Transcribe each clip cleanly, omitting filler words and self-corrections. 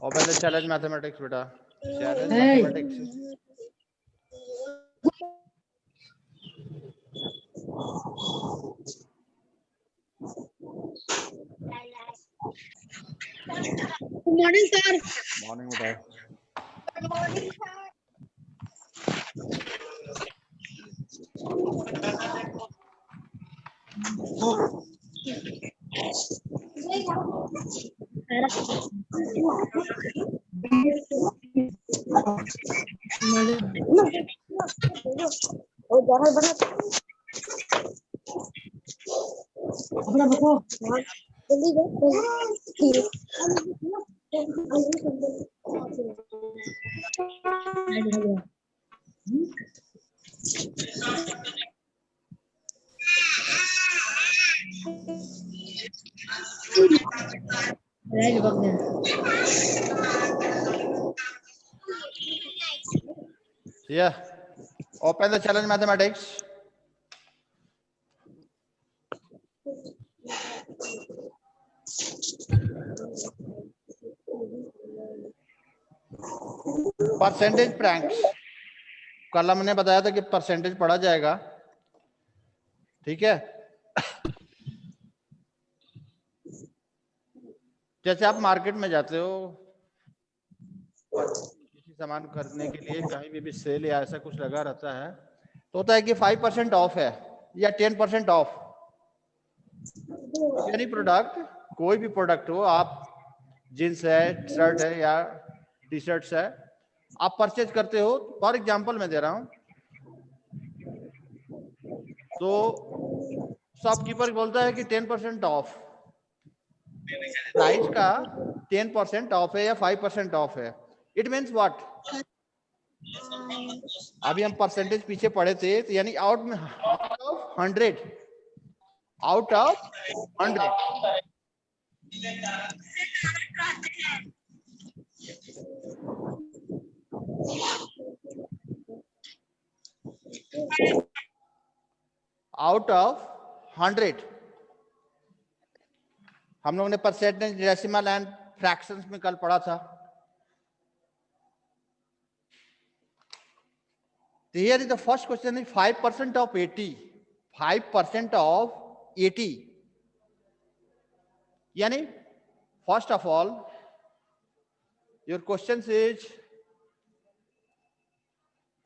Open the challenge mathematics, beta. Challenge mathematics. Good morning, sir. Morning, beta. Good morning, sir. Yeah. Open the challenge mathematics. Percentage pranks कल हमने बताया था कि percentage पढ़ा जाएगा, ठीक है। जैसे आप मार्केट में जाते हो किसी सामान खरीदने के लिए, कहीं भी सेल या ऐसा कुछ लगा रहता है, तो होता है कि 5% ऑफ है या 10% ऑफ। यानी प्रोडक्ट, कोई भी प्रोडक्ट हो, आप जींस है, शर्ट है या टी शर्ट्स है, आप परचेज करते हो, फॉर एग्जांपल मैं दे रहा हूं, तो शॉपकीपर बोलता है कि 10% ऑफ, प्राइस का 10% ऑफ है या 5% ऑफ है। It means what? अभी हम परसेंटेज पीछे पढ़े थे, तो यानी out of 100, out of 100। Out of 100 हम लोगों ने परसेंटेज, डेसिमल एंड फ्रैक्शंस में कल पढ़ा था। Here is the first question is 5% of 80. 5% of 80. Yani, first of all, your question is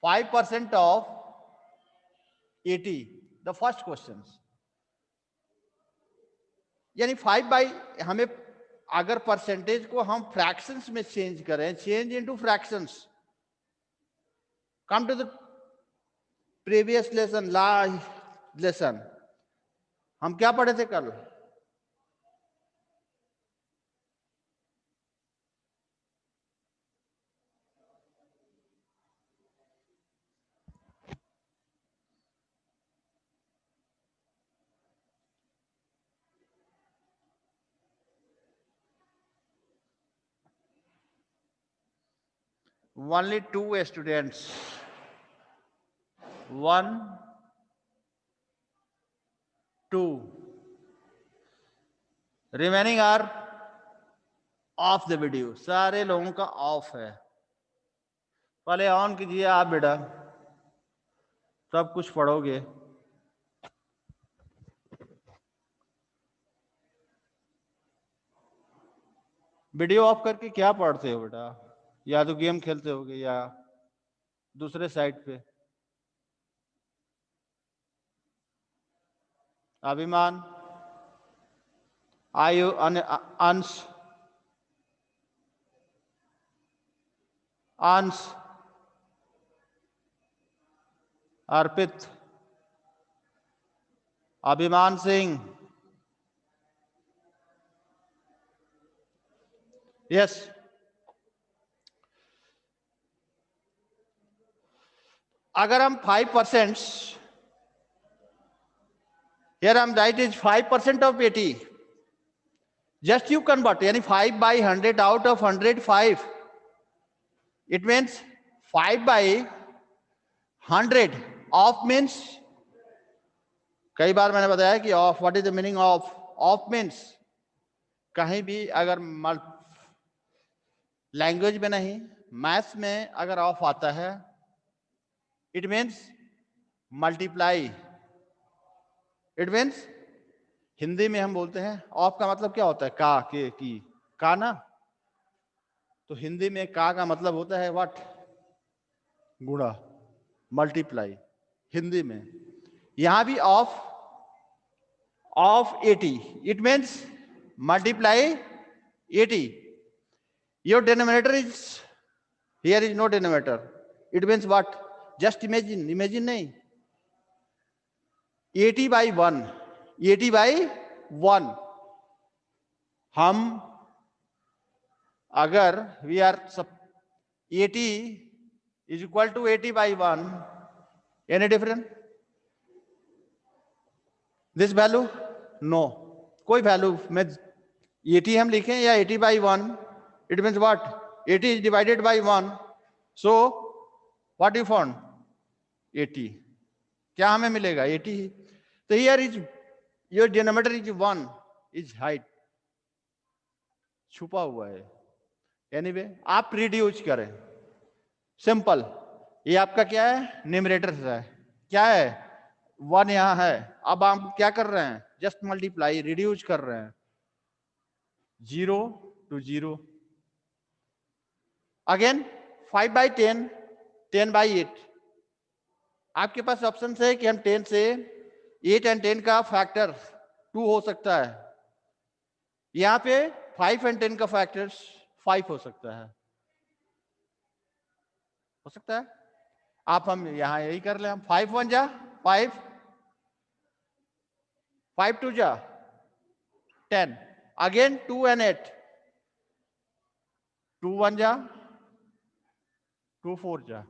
5% of 80. The first questions. यानी 5 by हमें अगर परसेंटेज को हम फ्रैक्शंस में चेंज करें, change into fractions, come to the previous lesson, last lesson, हम क्या पढ़े थे कल? Only 2 students. 1, 2. Remaining are off the video. सारे लोगों का ऑफ है। पहले ऑन कीजिए आप बेटा, सब कुछ पढ़ोगे। वीडियो ऑफ करके क्या पढ़ते हो बेटा? या तो गेम खेलते होगे या दूसरे साइड पे। अभिमान, आयु, अंश, अंश, अर्पित, अभिमान सिंह, यस। अगर हम 5%, here I'm right is 5% of 80. Just you convert, यानी 5 by 100 out of 100, 5. It means 5 by 100 of means कई बार मैंने बताया कि of, what is the meaning of? Of means कहीं भी अगर लैंग्वेज में नहीं, मैथ्स में अगर ऑफ आता है, it means multiply. It means Hindi में हम बोलते हैं ऑफ का मतलब क्या होता है? का, के, की, का ना। तो हिंदी में का मतलब होता है व्हाट? गुणा, मल्टीप्लाई, हिंदी में। यहां भी of 80, it means multiply 80. Your denominator is, here is no denominator, it means what? Just imagine नहीं, 80 by 1, 80 by 1. हम अगर we are 80 is equal to 80 by 1, any different? This value? No, कोई value में 80 हम लिखें या 80 by 1, it means what? 80 is divided by 1, so what you found? 80. क्या हमें मिलेगा? 80. तो here is your denominator is 1, is height, छुपा हुआ है। एनीवे आप रिड्यूस करें, सिंपल। ये आपका क्या है? न्यूमरेटर है, क्या है? 1 यहां है। अब आप क्या कर रहे हैं? जस्ट मल्टीप्लाई, रिड्यूस कर रहे हैं, 0 to 0. Again 5 by 10, 10 by 8. आपके पास ऑप्शन है कि हम 10 से 8 and 10 का फैक्टर 2 हो सकता है। यहां पे 5 and 10 का फैक्टर 5 हो सकता है, आप हम यहां यही कर ले। हम 5 1 जा 5, 5 2 जा 10, अगेन 2 and 8, 2 1 जा 2 4 जा।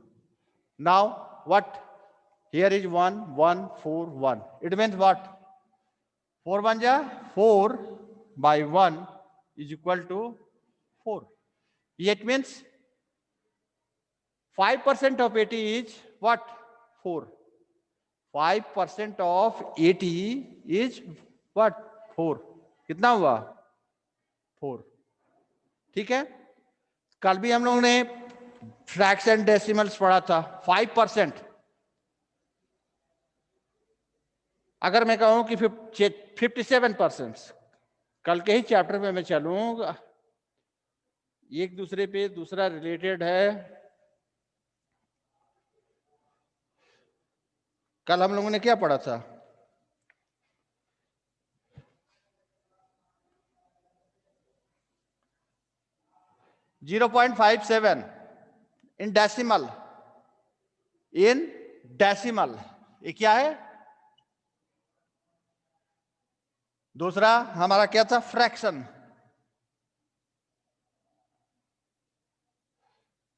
Now what? Here is 1 1 4 1, it means what? 4 1 ja 4 by 1 is equal to 4. It means 5% of 80 is what? 4. 5% of 80 is what? 4. कितना हुआ? 4. ठीक है। कल भी हम लोगों ने फ्रैक्शन डेसिमल्स पढ़ा था। 5%, अगर मैं कहूं कि 57%, कल के ही चैप्टर में मैं चलूंगा, एक दूसरे पे दूसरा रिलेटेड है। कल हम लोगों ने क्या पढ़ा था? .57 इन डेसिमल, इन डेसिमल, ये क्या है? दूसरा हमारा क्या था? फ्रैक्शन।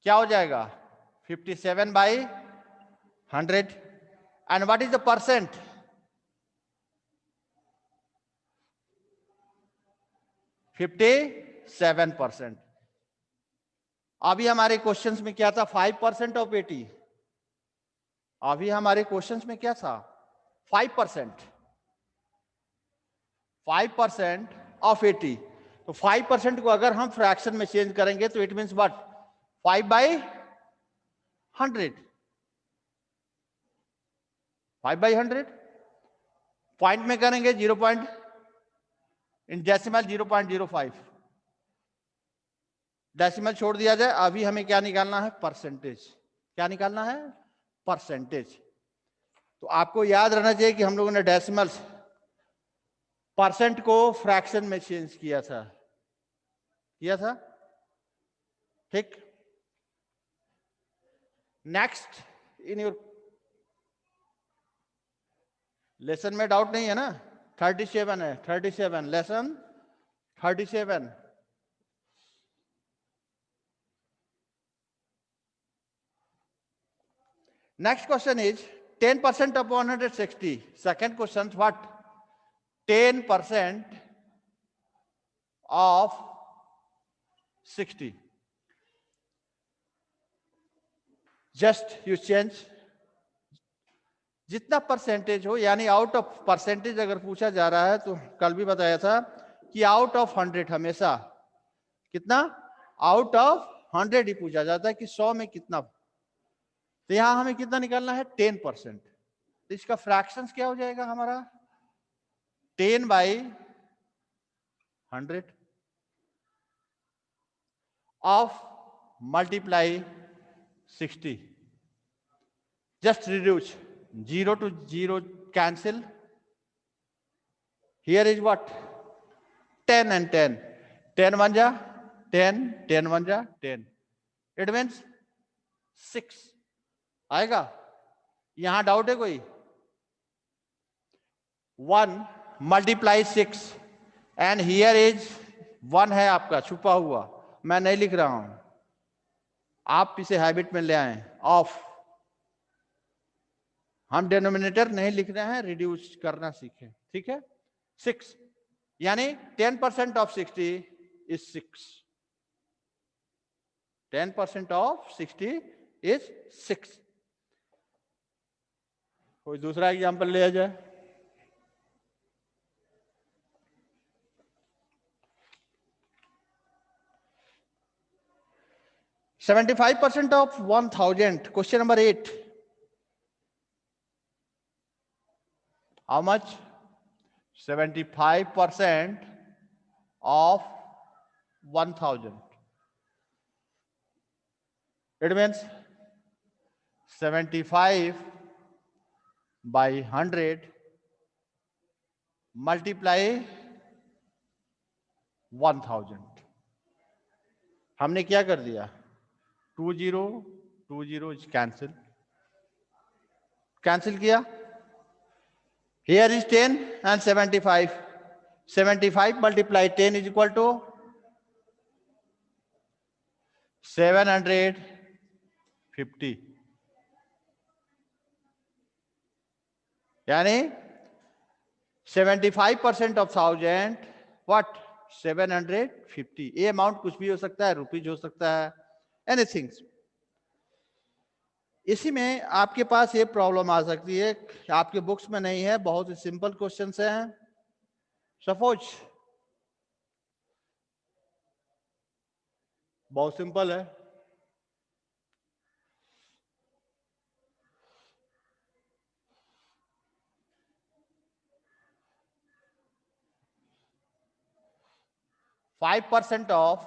क्या हो जाएगा? 57 by 100. And what is the percent? 57%. अभी हमारे क्वेश्चंस में क्या था? 5% ऑफ 80। अभी हमारे क्वेश्चंस में क्या था? 5%, 5% ऑफ 80। तो 5% को अगर हम फ्रैक्शन में चेंज करेंगे तो it means what? 5 by 100, 5 by 100। Point में करेंगे 0. इन डेसिमल 0.05, डेसिमल छोड़ दिया जाए। अभी हमें क्या निकालना है? परसेंटेज। क्या निकालना है? परसेंटेज। तो आपको याद रहना चाहिए कि हम लोगों ने डेसिमल्स, परसेंट को फ्रैक्शन में चेंज किया था, ठीक। नेक्स्ट, इन योर लेसन में डाउट नहीं है ना? 37 है, 37, lesson 37। Next question is 10% of 160. Second question, what? 10% of 60. Just you change जितना परसेंटेज हो, यानी आउट ऑफ परसेंटेज अगर पूछा जा रहा है तो कल भी बताया था कि आउट ऑफ 100 हमेशा कितना, आउट ऑफ 100 ही पूछा जाता है कि 100 में कितना। तो यहां हमें कितना निकालना है, 10%। तो इसका फ्रैक्शंस क्या हो जाएगा हमारा, 10/100 of multiply 60। Just reduce 0 to 0, cancel. Here is what, 10 and 10, 10 1 ja 10, 10 1 ja 10, it means 6 आएगा। यहां डाउट है कोई, 1 मल्टीप्लाई 6 एंड हियर इज 1 है आपका छुपा हुआ, मैं नहीं लिख रहा हूं, आप इसे हैबिट में ले आए ऑफ। हम डिनोमिनेटर नहीं लिख रहे हैं, रिड्यूस करना सीखें, ठीक है। 6 यानी 10% ऑफ 60 इज 6, 10% ऑफ 60 इज 6। कोई दूसरा एग्जांपल लिया जाए, %75 of 1000, question number 8, how much, 75% of 1000, it means 75 by 100 multiply 1000। हमने क्या कर दिया, 20 20 कैंसिल, कैंसिल किया। Here is 10 and 75. 75 multiply 10 is equal to 750, यानी 75% ऑफ 1000 व्हाट, 750। ये अमाउंट कुछ भी हो सकता है, रुपीज हो सकता है, एनीथिंग। इसी में आपके पास ये प्रॉब्लम आ सकती है, आपके बुक्स में नहीं है, बहुत ही सिंपल क्वेश्चंस हैं। सपोज बहुत सिंपल है, फाइव % ऑफ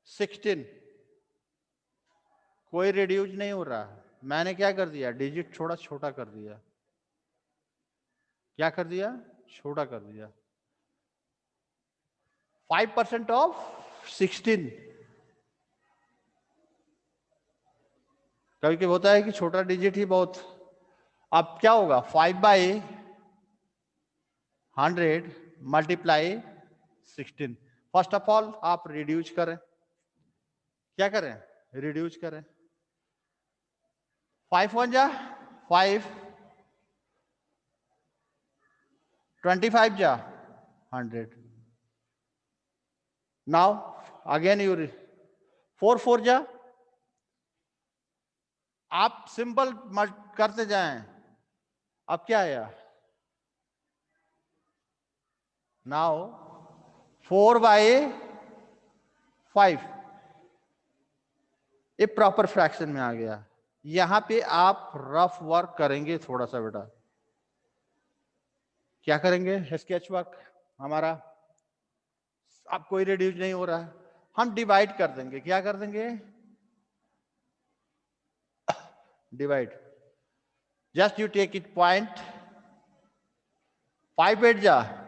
16, कोई रिड्यूस नहीं हो रहा, मैंने क्या कर दिया, डिजिट थोड़ा छोटा कर दिया। क्या कर दिया, छोटा कर दिया। 5% ऑफ 16, कभी कभी होता है कि छोटा डिजिट ही बहुत। अब क्या होगा, 5/100 मल्टीप्लाई 16। फर्स्ट ऑफ ऑल आप रिड्यूस करें, क्या करें, रिड्यूस करें। 5 1 जा 5, 25 जा 100। नाउ अगेन यू 4 4 जा, आप सिंपल करते जाएं। अब क्या आया, नाउ 4/5, ये प्रॉपर फ्रैक्शन में आ गया। यहां पे आप रफ वर्क करेंगे थोड़ा सा बेटा, क्या करेंगे, स्केच वर्क हमारा। अब कोई रिड्यूस नहीं हो रहा है, हम डिवाइड कर देंगे, क्या कर देंगे, divide. Just you take it point, 5 8 जा,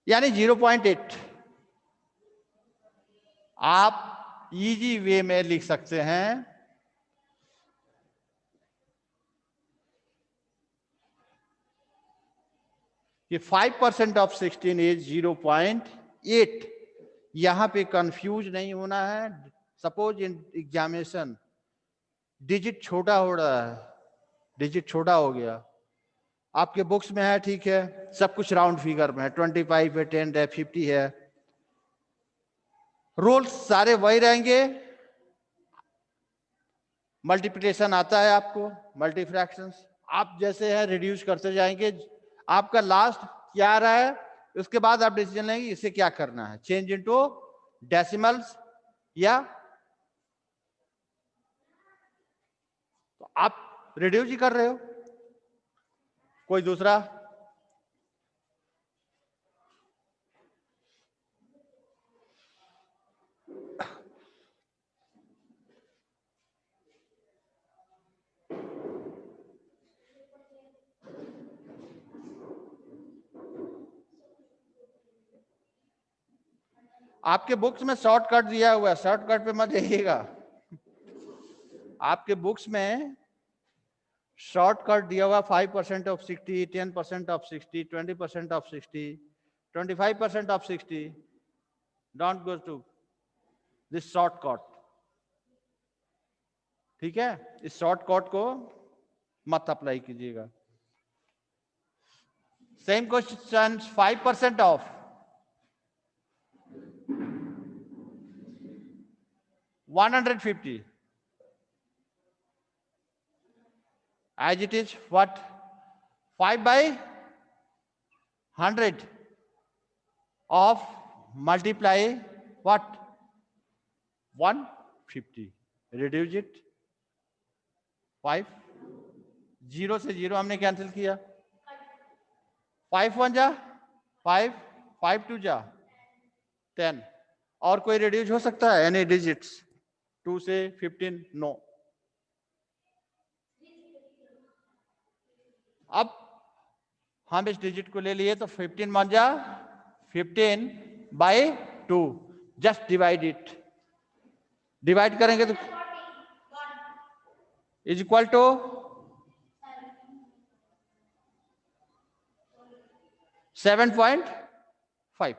यानी 0.8। आप इजी वे में लिख सकते हैं, कि 5% ऑफ 16 इज 0.8। यहां पे कंफ्यूज नहीं होना है। सपोज इन एग्जामिनेशन डिजिट छोटा हो रहा है, डिजिट छोटा हो गया, आपके बुक्स में है, ठीक है, सब कुछ राउंड फिगर में है, 25 है, 10 है, 50 है, रूल्स सारे वही रहेंगे। मल्टीप्लिकेशन आता है आपको, मल्टी फ्रैक्शंस आप जैसे है रिड्यूस करते जाएंगे। आपका लास्ट क्या आ रहा है, उसके बाद आप डिसीजन लेंगे इसे क्या करना है, चेंज इनटू डेसिमल्स या तो आप रिड्यूस ही कर रहे हो। कोई दूसरा? आपके बुक्स में शॉर्टकट दिया हुआ है, शॉर्टकट पे मत जाइएगा। आपके बुक्स में शॉर्टकट दिया हुआ 5% of 60, 10% of 60, 20% of 60, 25% of 60। Don't go to this shortcut, ठीक है? इस शॉर्टकट को मत अप्लाई कीजिएगा। Same question, 5% of 150 as it is what 5 by 100 of multiply what 150 reduce it 5 0 से 0 हमने कैंसिल किया 5 1 जा 5 5 2 जा 10 और कोई रिड्यूस हो सकता है एनी डिजिट्स 2 से 15 नो। अब हम इस डिजिट को ले लिए तो 15 मान जा 15 by 2 just divide it, divide करेंगे तो इज इक्वल टू 7.5।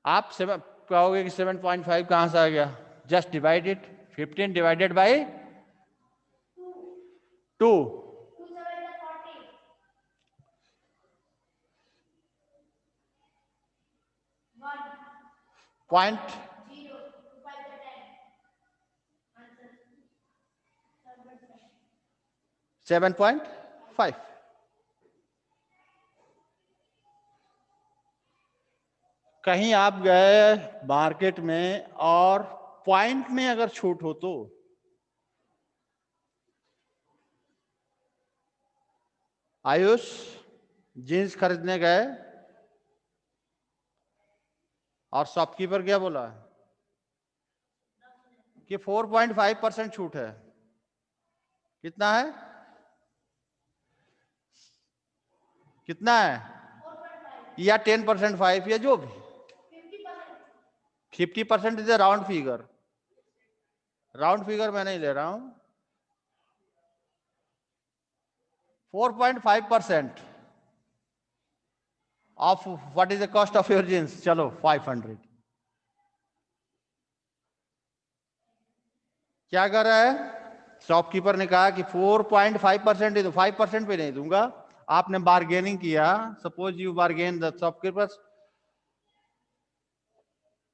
आप कहोगे कि 7.5 कहां से आ गया, just divide it 15 divided by 2 point 7.5। कहीं आप गए मार्केट में और पॉइंट में अगर छूट हो तो आयुष जीन्स खरीदने गए और शॉपकीपर क्या बोला कि 4.5% छूट है। कितना है, कितना है या 10% 5 या जो भी 50% is A round figure, round figure मैं नहीं ले रहा हूं। 4.5% of what is the cost of your jeans, चलो 500। क्या कर रहा है, शॉपकीपर ने कहा कि 4.5% ही तो 5% पे नहीं दूंगा। आपने बार्गेनिंग किया, suppose you bargain the shopkeeper,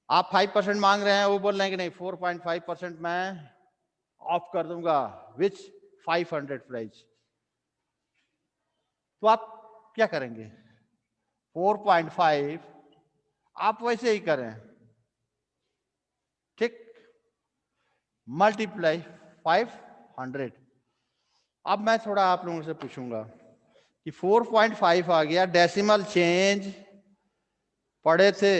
आप 5% मांग रहे हैं, वो बोल रहे हैं कि नहीं 4.5% मैं ऑफ कर दूंगा विच 500 प्राइस। तो आप क्या करेंगे, 4.5 आप वैसे ही करें, ठीक, मल्टीप्लाई 500। अब मैं थोड़ा आप लोगों से पूछूंगा कि 4.5 आ गया, डेसिमल चेंज पढ़े थे,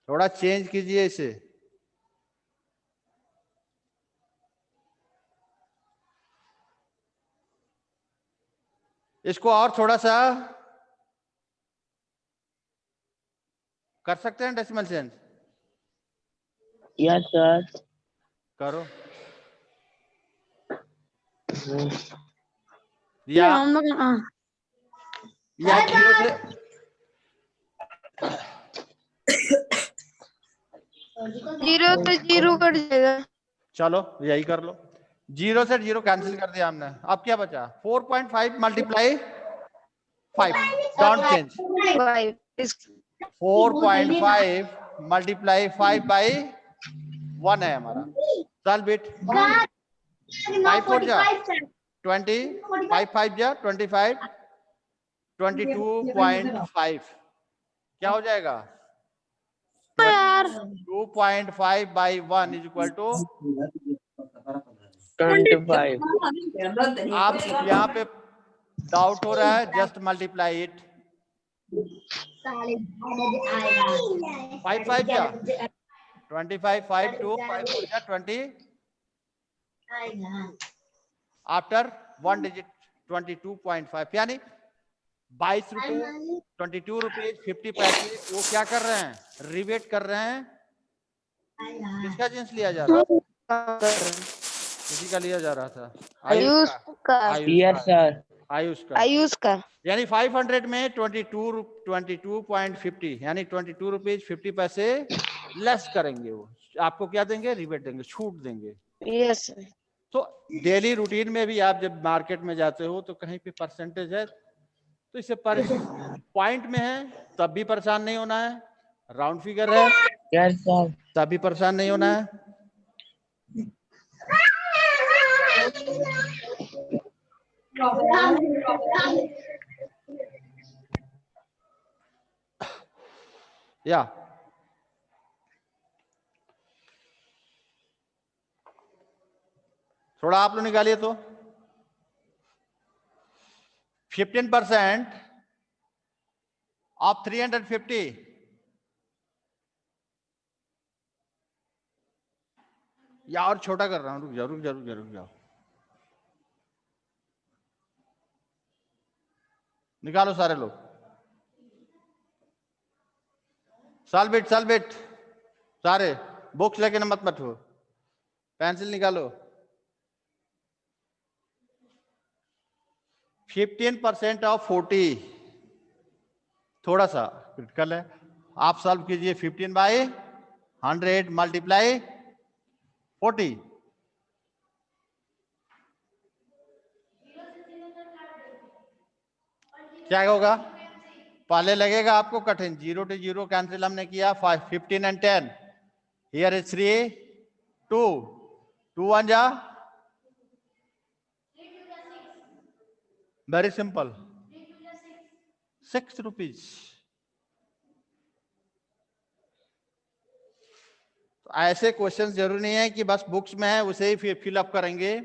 थोड़ा चेंज कीजिए इसे। इसको और थोड़ा सा कर सकते हैं डेसिमल चेंज? Yes sir. करो या जीरो से जीरो तो जीरो कट जाएगा। चलो यही कर लो, 0 से 0 कैंसिल कर दिया हमने। अब क्या बचा, 4.5 multiply 5 don't change. 5 is 4.5 multiply 5 by 1 है हमारा। Solve it. 5 4 जा 20, 5 5 जा 25, 22.5 क्या हो जाएगा? 2.5 बाई 1 इज इक्वल टू 25। आप यहाँ पे डाउट हो रहा है, जस्ट मल्टीप्लाई इट। 5 5 जा 25, 5 2 5 4 जा 20, आफ्टर 1 डिजिट 22.5 यानी 22 रुपये 50 पैसे वो क्या कर रहे हैं? रिबेट कर रहे हैं। किसका जींस लिया जा रहा है? किसी का लिया जा रहा था? आयुष का। Yes sir. आयुष का यानी 500 में 22.50 यानी 22 रुपीज 50 पैसे लेस करेंगे। वो आपको क्या देंगे? रिबेट देंगे, छूट देंगे। यस तो डेली रूटीन में भी आप जब मार्केट में जाते हो तो कहीं पे परसेंटेज है तो इसे पर पॉइंट में है तब भी परेशान नहीं होना है, राउंड फिगर है यस सर। तब भी परेशान नहीं होना है। या थोड़ा आप लोग निकालिए तो 15% ऑफ 350 या और छोटा कर रहा हूं, रुक जाओ रुक जाओ रुक जाओ रुक जाओ, निकालो सारे लोग। सॉल्व इट सारे, बुक्स लेके मत बैठो, पेंसिल निकालो। 15% ऑफ 40 थोड़ा सा क्रिटिकल है। आप सॉल्व कीजिए 15 बाई 100 मल्टीप्लाई 40। क्या होगा? पहले लगेगा आपको कठिन, 0 to 0 कैंसिल हमने किया, 15 and 10 हियर इज 3 2 2 1 जा, वेरी सिंपल 6 रुपीज। ऐसे क्वेश्चंस जरूरी नहीं है कि बस बुक्स में है उसे ही फिलअप करेंगे,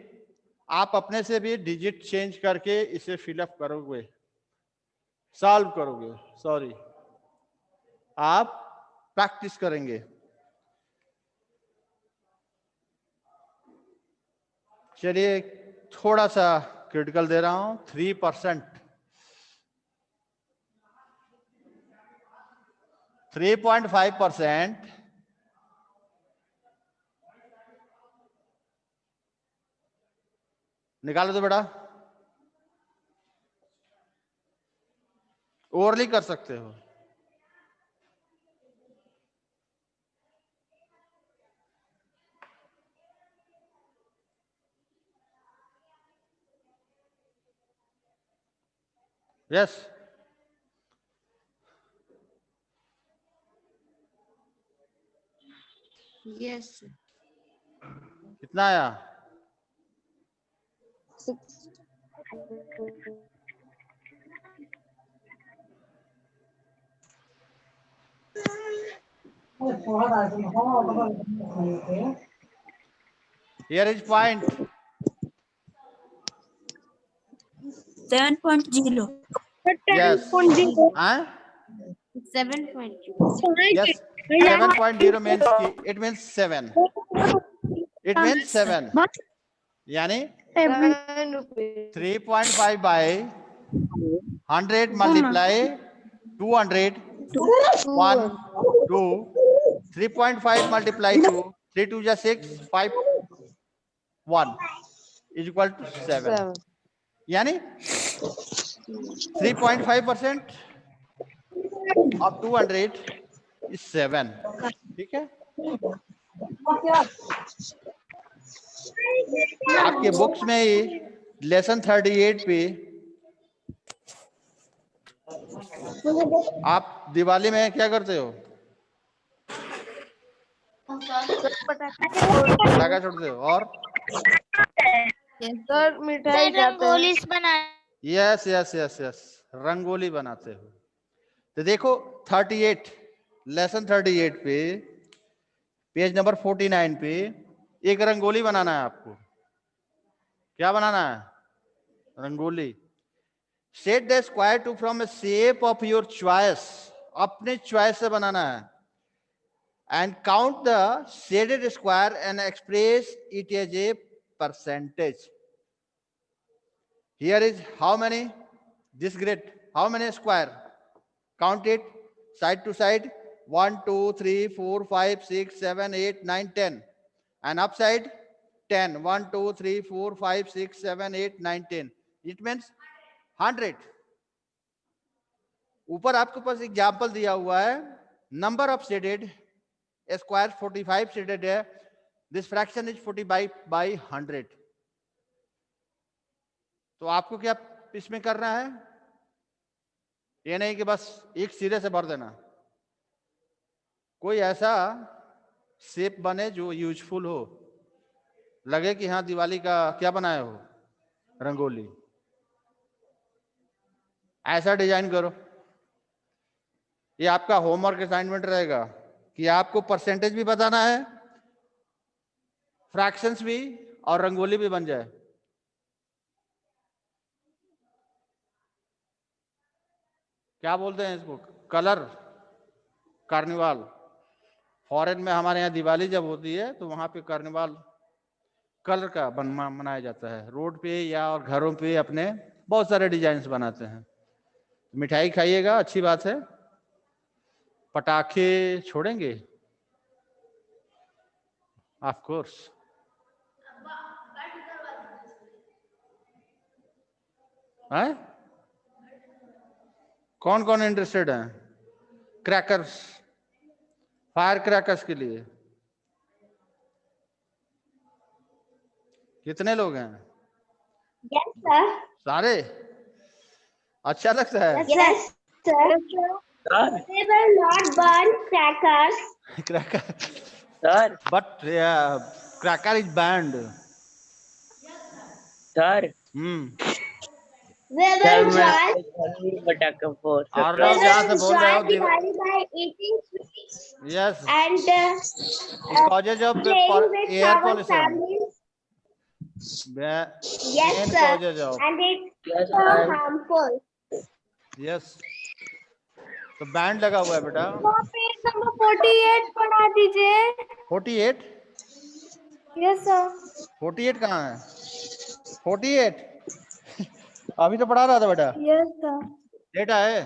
आप अपने से भी डिजिट चेंज करके इसे फिलअप करोगे, सॉल्व करोगे, सॉरी आप प्रैक्टिस करेंगे। चलिए थोड़ा सा क्रिटिकल दे रहा हूं, 3%, 3.5% निकालो तो बेटा, ओवरली कर सकते हो। यस यस कितना आया? 6 Here is point. 7.0. Yes. Huh? 7.0 Yes. 7.0 means it means 7. It means 7. यानी 7 rupees 3.5 by 100 multiply 200 1 2 3.5 multiply 2 3 2 जा 6 5 1 is equal to 7 यानी 3.5% of 200 is 7। ठीक है, आपके बुक्स में ही लेसन 38 पे आप दिवाली में क्या करते हो? पटाखा छोड़ते हो और सर मिठाई सर खाते हैं। रंगोली बना yes yes yes yes rangoli बनाते हो। तो देखो 38 लेसन 38 पे पेज नंबर 49 पे एक रंगोली बनाना है आपको। क्या बनाना है? Rangoli. Set the square to from a shape of your choice, अपने चॉइस से बनाना है। And count the shaded square and express it as a percentage. Here is how many? This grid. How many square? Count it side to side. 1, 2, 3, 4, 5, 6, 7, 8, 9, 10. And upside 10. 1, 2, 3, 4, 5, 6, 7, 8, 9, 10. It means 100. ऊपर आपके पास example दिया हुआ है। Number of shaded square 45 shaded है। This fraction is 45 by 100। तो आपको क्या इसमें करना है? ये नहीं कि बस एक सिरे से भर देना। कोई ऐसा शेप बने जो यूजफुल हो, लगे कि हाँ दिवाली का क्या बनाए हो, रंगोली। ऐसा डिजाइन करो। ये आपका होमवर्क असाइनमेंट रहेगा कि आपको परसेंटेज भी बताना है, फ्रैक्शंस भी, और रंगोली भी बन जाए। क्या बोलते हैं इसको? Colour carnival. फॉरेन में हमारे यहाँ दिवाली जब होती है तो वहां पे कार्निवाल कलर का मनाया जाता है। रोड पे या और घरों पे अपने बहुत सारे डिजाइन बनाते हैं। मिठाई खाइएगा, अच्छी बात है। पटाखे छोड़ेंगे ऑफ कोर्स। है कौन कौन इंटरेस्टेड है? क्रैकर्स, फायर क्रैकर्स के लिए कितने लोग हैं? Yes, sir. सारे? अच्छा लगता है? Yes, sir. Sir, They will not burn crackers. Cracker, sir, but cracker is banned. sir. We Sir, will मैं join. only पटाखा for और We लोग surprise. यहाँ से will बोल रहे हो join Diwali by eating sweets yes and causes of playing with air our pollution. families. Yes, main sir. Causes of, And it's Yes, so sir. harmful. Yes. तो band लगा हुआ है बेटा। पेज नंबर 48 पढ़ा दीजिए। 48? Yes sir. 48 कहाँ है? 48 अभी तो पढ़ा रहा था बेटा। Yes sir. डेटा है?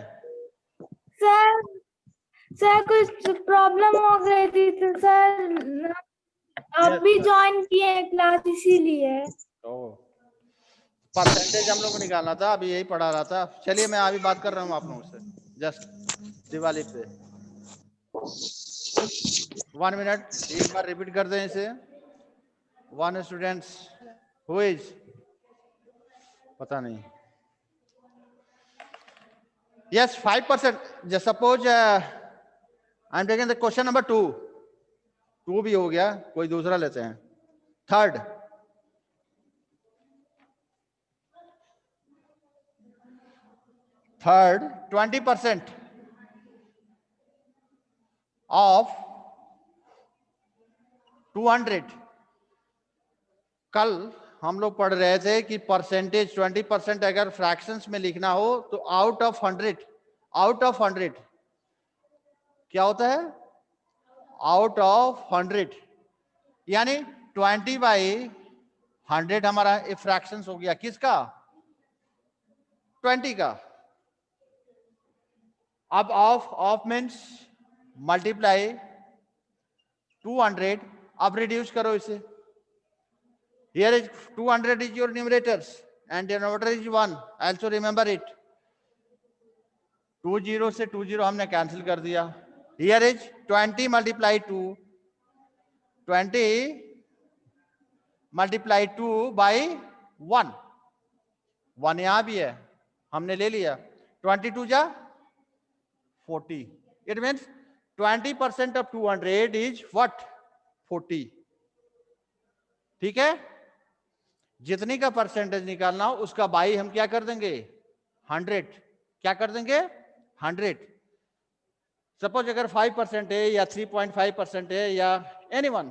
सर सर कुछ प्रॉब्लम हो गई थी तो सर अभी ज्वाइन किए हैं क्लास इसीलिए। परसेंटेज हम लोग को निकालना था, अभी यही पढ़ा रहा था। चलिए मैं अभी बात कर रहा हूँ आप लोगों से जस्ट दिवाली पे। 1 मिनट एक बार रिपीट कर दें इसे। 1 स्टूडेंट्स हु इज, पता नहीं। Yes, 5%. Just suppose I'm taking the question number 2. 2 भी हो गया, कोई दूसरा लेते हैं। Third, third 20% of 200। कल हम लोग पढ़ रहे थे कि परसेंटेज 20% अगर फ्रैक्शंस में लिखना हो तो आउट ऑफ 100, आउट ऑफ 100 क्या होता है? आउट ऑफ 100 यानी 20/100 हमारा एक फ्रैक्शंस हो गया। किसका? 20 का। अब ऑफ मीन्स मल्टीप्लाई 200। अब रिड्यूस करो इसे। Here is 200 is your numerators and denominator is 1. Also remember it. 20 से 20 हमने कैंसिल कर दिया। Here is 20 multiply 2, 20 multiply 2 by 1। 1 यहाँ भी है, हमने ले लिया। 22 जा 40. It means 20% of 200 is what? 40. ठीक है, जितनी का परसेंटेज निकालना हो उसका बाई हम क्या कर देंगे? 100. क्या कर देंगे? 100. सपोज अगर 5% है या 3.5% है या एनीवन,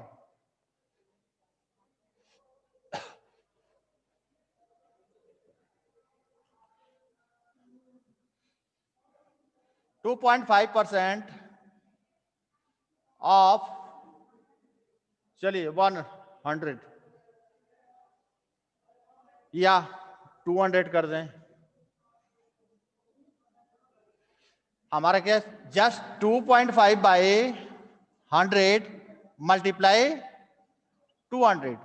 टू 2.5% ऑफ, चलिए 100 या 200 कर दें, हमारा क्या? जस्ट 2.5 बाई 100 मल्टीप्लाई 200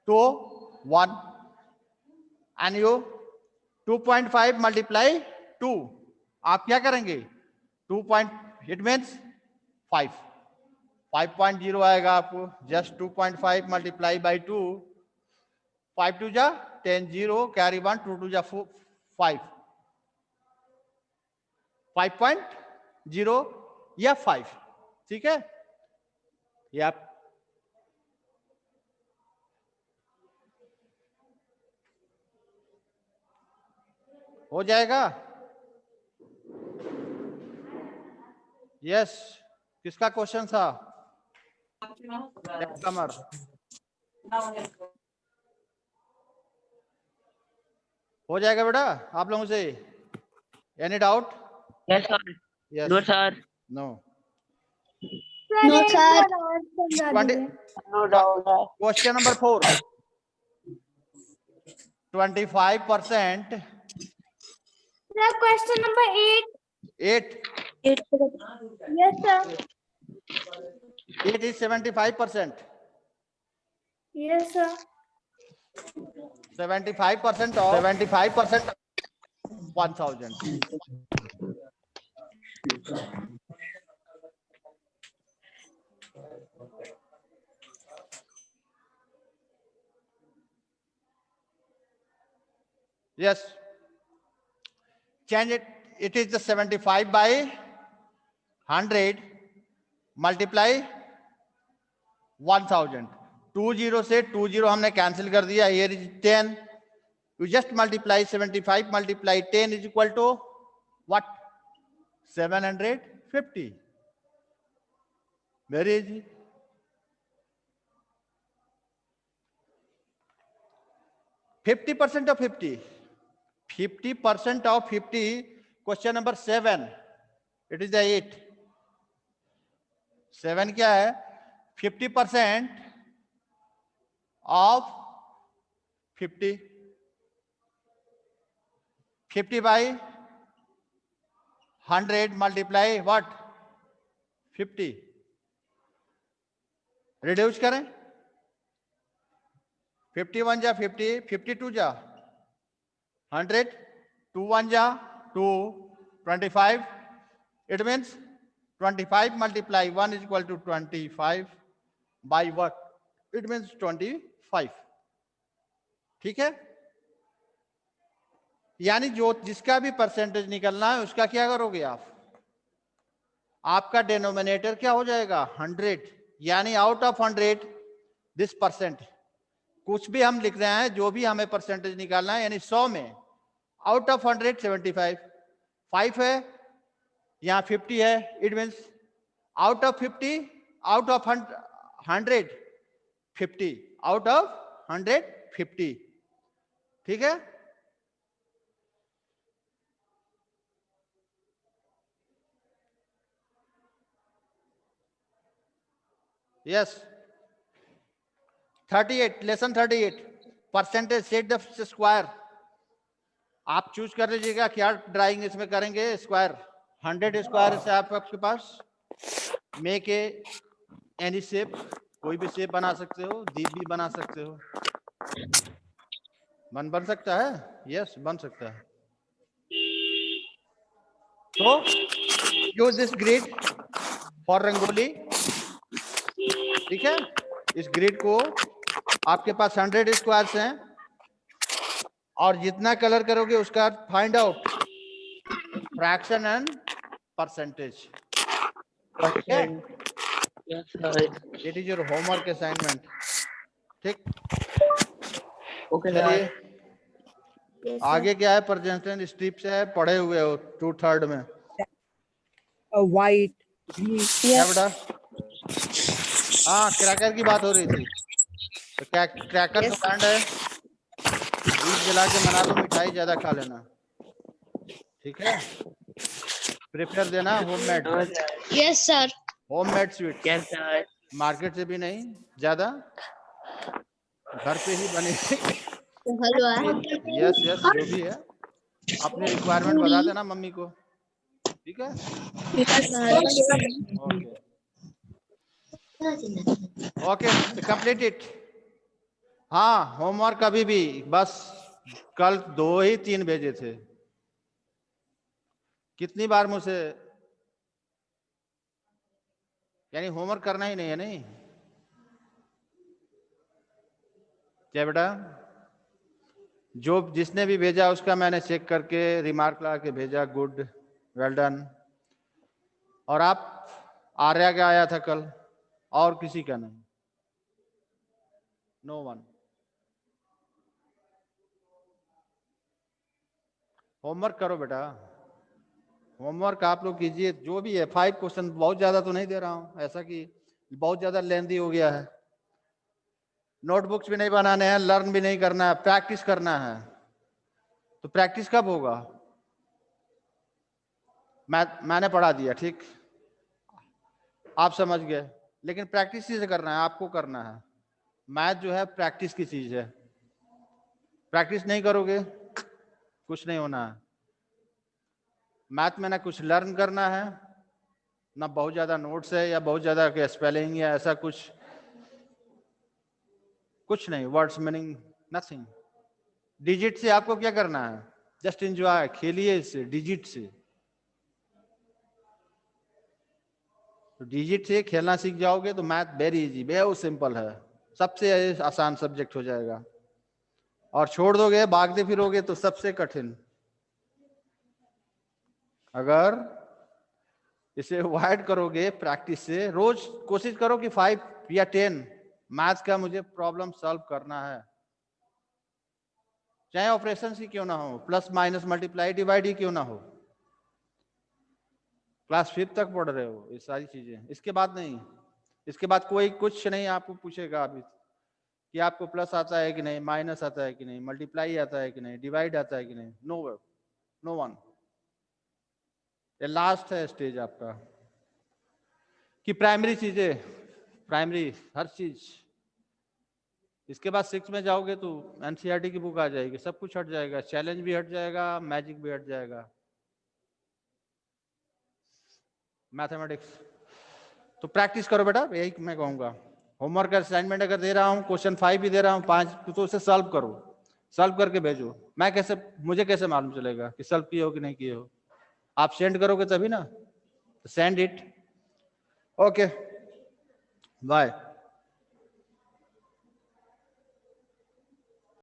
तो 1, एंड यू 2.5 मल्टीप्लाई 2, आप क्या करेंगे? 2 इट मीन्स 5.0 आएगा आपको. जस्ट 2.5 मल्टीप्लाई बाई 2, 5 2 जा 10, 0 कैरी 1, 2 2 जा 5, 5.0 या 5. ठीक है, ये आप हो जाएगा. यस, किसका क्वेश्चन था? कमर. हो जाएगा बेटा आप लोगों से? Any doubt? Yes, sir. Yes. No, sir. No. Sir No, एक sir. बार और समझा 20 दीजिए. No doubt. Question number 4. 25%. Sir question number 8. 8. Yes sir. 8 is 75%. Yes sir. 75% of 75% 1000. Yes. Change it. It is the 75 by 100 multiply 1000. 20 से 20 हमने cancel कर दिया. Here is 10. You just multiply 75 multiply 10 is equal to what? 750. Very easy. %50 of 50. 50% of 50. Question number 7. It is the 8. 7 क्या है? 50% of 50. 50 by 100 multiply what? 50. Reduce करें. 51 जा 50, 52 जा 100, 2 1 जा 2, 25. It means 25 multiply 1 is equal to 25 by what? It means 25. ठीक है, यानी जो जिसका भी परसेंटेज निकलना है उसका क्या करोगे आप? आपका डिनोमिनेटर क्या हो जाएगा? 100. यानी आउट ऑफ 100 दिस परसेंट. कुछ भी हम लिख रहे हैं, जो भी हमें परसेंटेज निकालना है, यानी 100 में आउट ऑफ 100 75. 5 है, यहाँ 50 है. It means out of 50, out of 100 50, out of 100 50. ठीक है, yes. 38 lesson 38 percentage set the square. आप चूज कर लीजिएगा क्या ड्राइंग इसमें करेंगे. स्क्वायर 100 स्क्वायर से आपके पास मेक एनी शेप, कोई भी शेप बना सकते हो. दीप भी बना सकते हो. बन सकता है. यस, बन सकता है. तो use this grid for rangoli. ठीक है, इस ग्रिड को आपके पास 100 स्क्वायर्स हैं और जितना कलर करोगे उसका find out fraction and percentage. Percent. Yes, sir. It is your homework assignment. ठीक, Okay, चलिए sir. Yes, sir. आगे क्या है? परसेंटेज स्ट्रिप्स है, पढ़े हुए हो 2/3 में. White. क्या बेटा? हाँ, क्रैकर की बात हो रही थी. तो क्या क्रैकर तो ब्रांड है, दीप जला के मना लो, मिठाई ज्यादा खा लेना. ठीक है, प्रेफर देना homemade. Yes, sir. Homemade sweet, Yes, sir. Market से भी नहीं ज्यादा, घर पे ही बने. Hello. यस यस, जो भी है अपने रिक्वायरमेंट बता देना मम्मी को. ठीक है, ओके, कंप्लीट इट. हाँ, होमवर्क अभी भी बस कल 2 ही 3 भेजे थे. कितनी बार मुझसे, यानी होमवर्क करना ही नहीं है. नहीं क्या बेटा? जो जिसने भी भेजा उसका मैंने चेक करके रिमार्क लगा के भेजा, गुड, वेल डन. और आप आर्या का आया था कल, और किसी का नहीं. No one. होमवर्क करो बेटा, होमवर्क आप लोग कीजिए. जो भी है 5 क्वेश्चन, बहुत ज्यादा तो नहीं दे रहा हूं, ऐसा कि बहुत ज्यादा लेंथी हो गया है. नोटबुक्स भी नहीं बनाने हैं, लर्न भी नहीं करना है, प्रैक्टिस करना है. तो प्रैक्टिस कब होगा? मैंने पढ़ा दिया, ठीक, आप समझ गए, लेकिन प्रैक्टिस से करना है, आपको करना है. मैथ जो है प्रैक्टिस की चीज है. प्रैक्टिस नहीं करोगे कुछ नहीं होना है. मैथ में ना कुछ लर्न करना है, ना बहुत ज्यादा नोट्स है, या बहुत ज्यादा स्पेलिंग या ऐसा कुछ नहीं. Words meaning nothing. डिजिट से आपको क्या करना है? जस्ट एंजॉय, खेलिए इससे, डिजिट से. तो डिजिट से खेलना सीख जाओगे तो मैथ वेरी इजी, बहुत सिंपल है, सबसे आसान सब्जेक्ट हो जाएगा. और छोड़ दोगे, भागते फिरोगे तो सबसे कठिन. अगर इसे अवॉइड करोगे प्रैक्टिस से, रोज कोशिश करो कि 5 या 10 मैथ्स का मुझे प्रॉब्लम सॉल्व करना है, चाहे ऑपरेशन ही क्यों ना हो, प्लस माइनस मल्टीप्लाई डिवाइड ही क्यों ना हो. क्लास 5 तक पढ़ रहे हो ये सारी चीजें. इसके बाद नहीं, इसके बाद कोई कुछ नहीं आपको पूछेगा अभी कि आपको प्लस आता है कि नहीं, माइनस आता है कि नहीं, मल्टीप्लाई आता है कि नहीं, डिवाइड आता है कि नहीं. No one. ये लास्ट है स्टेज आपका कि प्राइमरी चीजें, प्राइमरी हर चीज. इसके बाद 6 में जाओगे तो एनसीईआरटी की बुक आ जाएगी, सब कुछ हट जाएगा, चैलेंज भी हट जाएगा, मैजिक भी हट जाएगा, मैथमेटिक्स. तो प्रैक्टिस करो बेटा, यही मैं कहूंगा. होमवर्क असाइनमेंट अगर दे रहा हूँ, क्वेश्चन 5 भी दे रहा हूँ 5, तो उसे सॉल्व करो, सॉल्व करके भेजो. मुझे कैसे मालूम चलेगा कि सॉल्व किए हो कि नहीं किए हो? आप सेंड करोगे तभी ना. Send it. Okay, bye.